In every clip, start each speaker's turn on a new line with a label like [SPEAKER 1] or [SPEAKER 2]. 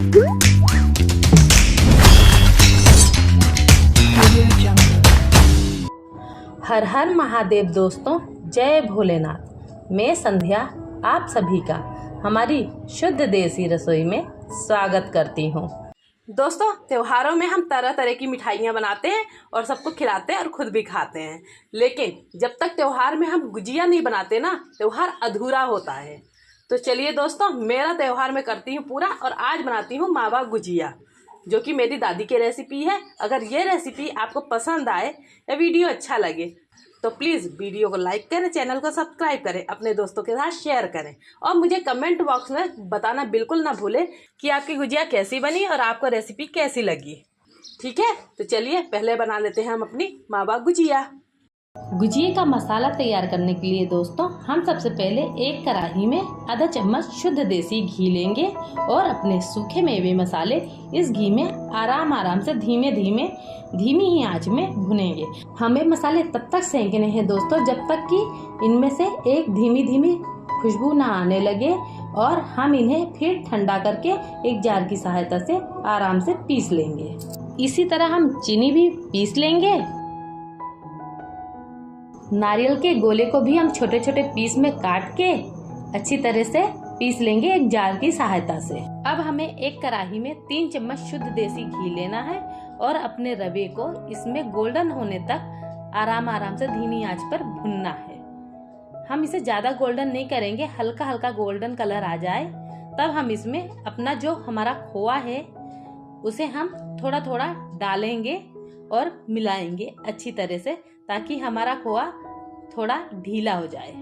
[SPEAKER 1] हर हर महादेव दोस्तों, जय भोलेनाथ। मैं संध्या आप सभी का हमारी शुद्ध देसी रसोई में स्वागत करती हूँ। दोस्तों, त्योहारों में हम तरह तरह की मिठाइयाँ बनाते हैं और सबको खिलाते हैं और खुद भी खाते हैं, लेकिन जब तक त्योहार में हम गुजिया नहीं बनाते ना, त्योहार अधूरा होता है। तो चलिए दोस्तों, मेरा त्योहार मैं करती हूँ पूरा और आज बनाती हूँ मावा गुजिया, जो कि मेरी दादी की रेसिपी है। अगर ये रेसिपी आपको पसंद आए या वीडियो अच्छा लगे तो प्लीज़ वीडियो को लाइक करें, चैनल को सब्सक्राइब करें, अपने दोस्तों के साथ शेयर करें और मुझे कमेंट बॉक्स में बताना बिल्कुल ना भूलें कि आपकी गुजिया कैसी बनी और आपको रेसिपी कैसी लगी। ठीक है, तो चलिए पहले बना लेते हैं हम अपनी मावा गुजिया। गुजिये का मसाला तैयार करने के लिए दोस्तों, हम सबसे पहले एक कढ़ाई में आधा चम्मच शुद्ध देसी घी लेंगे और अपने सूखे मेवे मसाले इस घी में आराम से धीमी ही आंच में भुनेंगे। हमें मसाले तब तक सेंकने हैं दोस्तों जब तक कि इनमें से एक धीमी खुशबू ना आने लगे और हम इन्हें फिर ठंडा करके एक जार की सहायता से आराम से पीस लेंगे। इसी तरह हम चीनी भी पीस लेंगे। नारियल के गोले को भी हम छोटे छोटे पीस में काट के अच्छी तरह से पीस लेंगे एक जार की सहायता से। अब हमें एक कढ़ाई में 3 चम्मच शुद्ध देसी घी लेना है और अपने रवे को इसमें गोल्डन होने तक आराम से धीमी आंच पर भुनना है। हम इसे ज्यादा गोल्डन नहीं करेंगे, हल्का गोल्डन कलर आ जाए तब हम इसमें अपना जो हमारा खोआ है उसे हम थोड़ा डालेंगे और मिलाएंगे अच्छी तरह से, ताकि हमारा खोआ थोड़ा ढीला हो जाए।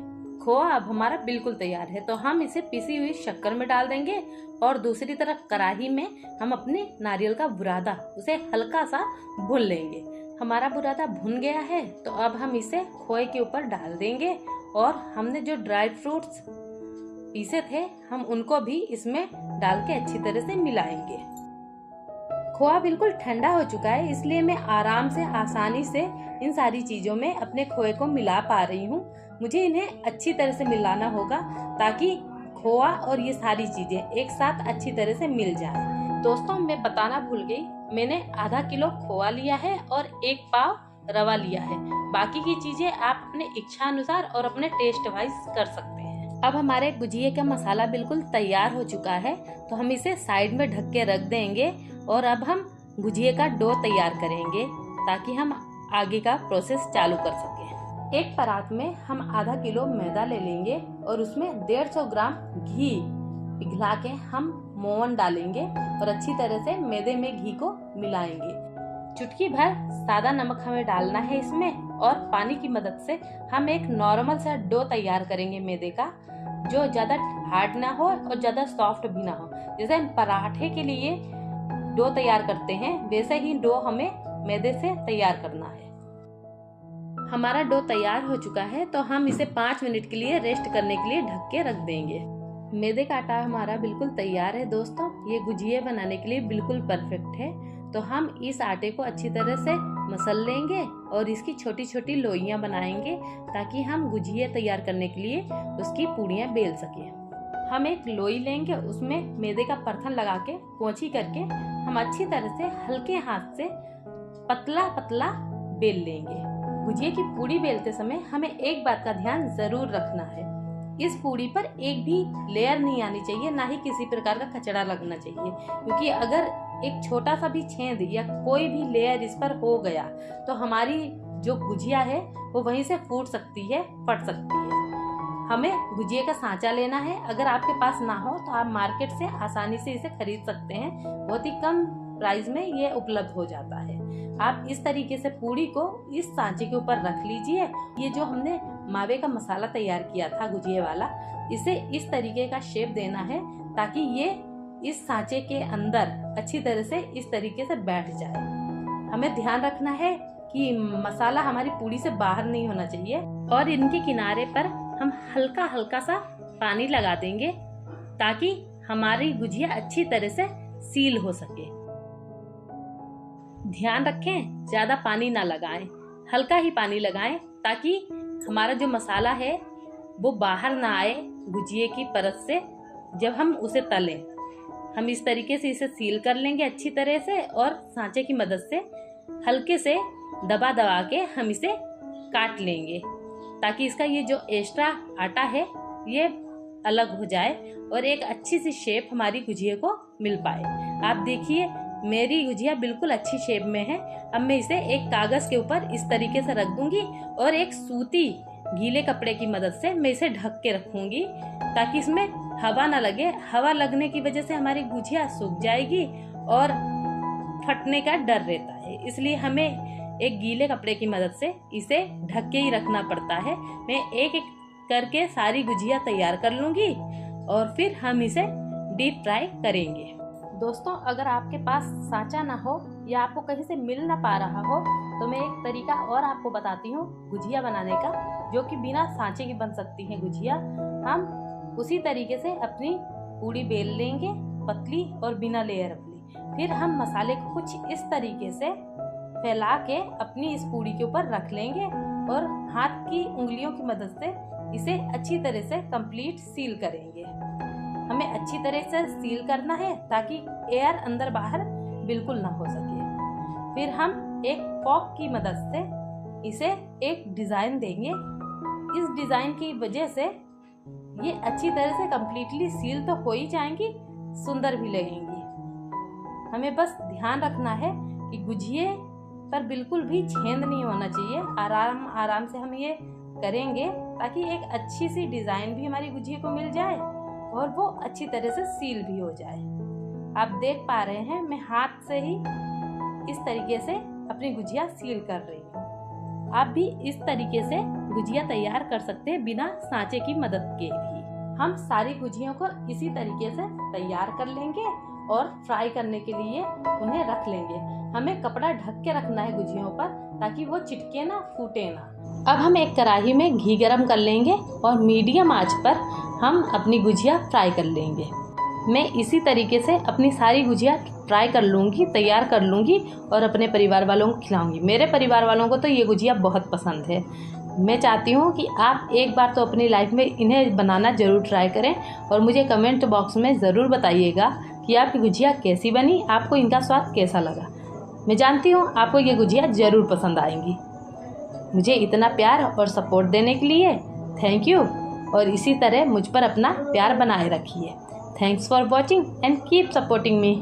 [SPEAKER 1] खोआ अब हमारा बिल्कुल तैयार है, तो हम इसे पिसी हुई शक्कर में डाल देंगे और दूसरी तरफ कढ़ाई में हम अपने नारियल का बुरादा उसे हल्का सा भून लेंगे। हमारा बुरादा भुन गया है तो अब हम इसे खोए के ऊपर डाल देंगे और हमने जो ड्राई फ्रूट्स पीसे थे हम उनको भी इसमें डाल के अच्छी तरह से मिलाएंगे। खोआ बिल्कुल ठंडा हो चुका है, इसलिए मैं आराम से आसानी से इन सारी चीजों में अपने खोए को मिला पा रही हूँ। मुझे इन्हें अच्छी तरह से मिलाना होगा ताकि खोआ और ये सारी चीजें एक साथ अच्छी तरह से मिल जाए। दोस्तों, मैं बताना भूल गई, मैंने आधा किलो खोआ लिया है और 1 पाव रवा लिया है। बाकी की चीजें आप अपने इच्छा अनुसार और अपने टेस्ट वाइज कर सकते हैं। अब हमारे गुजिये का मसाला बिल्कुल तैयार हो चुका है, तो हम इसे साइड में ढक के रख देंगे और अब हम गुजिये का डो तैयार करेंगे ताकि हम आगे का प्रोसेस चालू कर सकें। एक परात में हम आधा किलो मैदा ले लेंगे और उसमें 150 ग्राम घी पिघला के हम मोवन डालेंगे और अच्छी तरह से मैदे में घी को मिलाएंगे। चुटकी भर सादा नमक हमें डालना है इसमें और पानी की मदद से हम एक नॉर्मल सा डो तैयार करेंगे मैदे का, जो ज्यादा हार्ड ना हो और ज्यादा सॉफ्ट भी ना हो। जैसे हम पराठे के लिए डो तैयार करते हैं वैसे ही डो हमें मैदे से तैयार करना है। हमारा डो तैयार हो चुका है तो हम इसे 5 मिनट के लिए रेस्ट करने के लिए ढक के रख देंगे। मैदे का आटा हमारा बिल्कुल तैयार है दोस्तों, ये गुजिये बनाने के लिए बिल्कुल परफेक्ट है। तो हम इस आटे को अच्छी तरह से मसल लेंगे और इसकी छोटी छोटी लोइयां बनाएंगे ताकि हम गुजिये तैयार करने के लिए उसकी पूड़ियां बेल सकें। हम एक लोई लेंगे, उसमें मैदे का परथन लगा के पोंछी करके हम अच्छी तरह से हल्के हाथ से पतला बेल लेंगे। गुजिये की पूड़ी बेलते समय हमें एक बात का ध्यान जरूर रखना है, इस पूड़ी पर एक भी लेयर नहीं आनी चाहिए, ना ही किसी प्रकार का कचड़ा लगना चाहिए, क्योंकि अगर एक छोटा सा भी छेद या कोई भी लेयर इस पर हो गया तो हमारी जो गुजिया है वो वहीं से फूट सकती है, फट सकती है। हमें गुजिये का सांचा लेना है, अगर आपके पास ना हो तो आप मार्केट से आसानी से इसे खरीद सकते हैं, बहुत ही कम प्राइस में ये उपलब्ध हो जाता है। आप इस तरीके से पूड़ी को इस सांचे के ऊपर रख लीजिए। ये जो हमने मावे का मसाला तैयार किया था गुजिये वाला, इसे इस तरीके का शेप देना है ताकि ये इस सांचे के अंदर अच्छी तरह से इस तरीके से बैठ जाए। हमें ध्यान रखना है कि मसाला हमारी पूड़ी से बाहर नहीं होना चाहिए और इनके किनारे पर हम हल्का सा पानी लगा देंगे ताकि हमारी गुजिया अच्छी तरह से सील हो सके। ध्यान रखें, ज्यादा पानी ना लगाएं, हल्का ही पानी लगाएं ताकि हमारा जो मसाला है वो बाहर ना आए गुजिये की परत से जब हम उसे तलें। हम इस तरीके से इसे सील कर लेंगे अच्छी तरह से और सांचे की मदद से हल्के से दबा दबा के हम इसे काट लेंगे ताकि इसका ये जो एक्स्ट्रा आटा है ये अलग हो जाए और एक अच्छी सी शेप हमारी गुजिया को मिल पाए। आप देखिए मेरी गुजिया बिल्कुल अच्छी शेप में है। अब मैं इसे एक कागज के ऊपर इस तरीके से रख दूंगी और एक सूती गीले कपड़े की मदद से मैं इसे ढक के रखूंगी ताकि इसमें हवा ना लगे। हवा लगने की वजह से हमारी गुजिया सूख जाएगी और फटने का डर रहता है, इसलिए हमें एक गीले कपड़े की मदद से इसे ढक के ही रखना पड़ता है। मैं एक एक करके सारी गुजिया तैयार कर लूंगी और फिर हम इसे डीप फ्राई करेंगे। दोस्तों, अगर आपके पास सांचा ना हो या आपको कहीं से मिल ना पा रहा हो तो मैं एक तरीका और आपको बताती हूँ गुजिया बनाने का, जो कि बिना सांचे की बन सकती है गुजिया। हम उसी तरीके से अपनी पूड़ी बेल लेंगे पतली और बिना लेयर वाली। फिर हम मसाले को कुछ इस तरीके से फैला के अपनी इस पूड़ी के ऊपर रख लेंगे और हाथ की उंगलियों की मदद से इसे अच्छी तरह से कंप्लीट सील करेंगे। हमें अच्छी तरह से सील करना है ताकि एयर अंदर बाहर बिल्कुल ना हो सके। फिर हम एक फॉक की मदद से इसे एक डिजाइन देंगे। इस डिजाइन की वजह से ये अच्छी तरह से कंप्लीटली सील तो हो ही जाएंगी, सुंदर भी लगेंगी। हमें बस ध्यान रखना है कि गुजिये पर बिल्कुल भी छेद नहीं होना चाहिए। आराम आराम से हम ये करेंगे ताकि एक अच्छी सी डिजाइन भी हमारी गुजिये को मिल जाए और वो अच्छी तरह से सील भी हो जाए। आप देख पा रहे हैं मैं हाथ से ही इस तरीके से अपनी गुजिया सील कर रही हूँ। आप भी इस तरीके से गुजिया तैयार कर सकते हैं बिना सांचे की मदद के भी। हम सारी गुजियों को इसी तरीके से तैयार कर लेंगे और फ्राई करने के लिए उन्हें रख लेंगे। हमें कपड़ा ढक के रखना है गुजियों पर ताकि वो चिटके ना, फूटे ना। अब हम एक कढ़ाई में घी गरम कर लेंगे और मीडियम आंच पर हम अपनी गुजिया फ्राई कर लेंगे। मैं इसी तरीके से अपनी सारी गुजिया फ्राई कर लूँगी, तैयार कर लूँगी और अपने परिवार वालों को खिलाऊँगी। मेरे परिवार वालों को तो ये गुजिया बहुत पसंद है। मैं चाहती हूँ कि आप एक बार तो अपनी लाइफ में इन्हें बनाना ज़रूर ट्राई करें और मुझे कमेंट बॉक्स में ज़रूर बताइएगा कि आपकी गुजिया कैसी बनी, आपको इनका स्वाद कैसा लगा। मैं जानती हूँ आपको ये गुजिया ज़रूर पसंद आएंगी। मुझे इतना प्यार और सपोर्ट देने के लिए थैंक यू और इसी तरह मुझ पर अपना प्यार बनाए रखिए। Thanks for watching and keep supporting me.